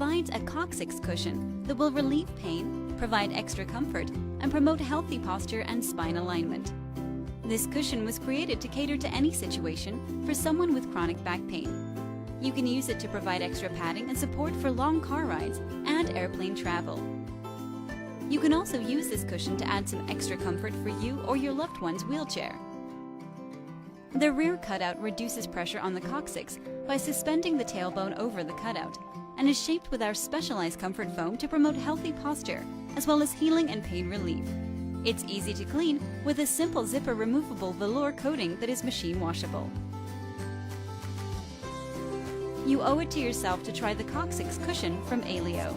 provides a Coccyx cushion that will relieve pain, provide extra comfort, and promote healthy posture and spine alignment. This cushion was created to cater to any situation for someone with chronic back pain. You can use it to provide extra padding and support for long car rides and airplane travel. You can also use this cushion to add some extra comfort for you or your loved one's wheelchair. The rear cutout reduces pressure on the coccyx by suspending the tailbone over the cutout and is shaped with our specialized comfort foam to promote healthy posture as well as healing and pain relief. It's easy to clean with a simple zipper removable velour coating that is machine washable. You owe it to yourself to try the Coccyx cushion from Alio.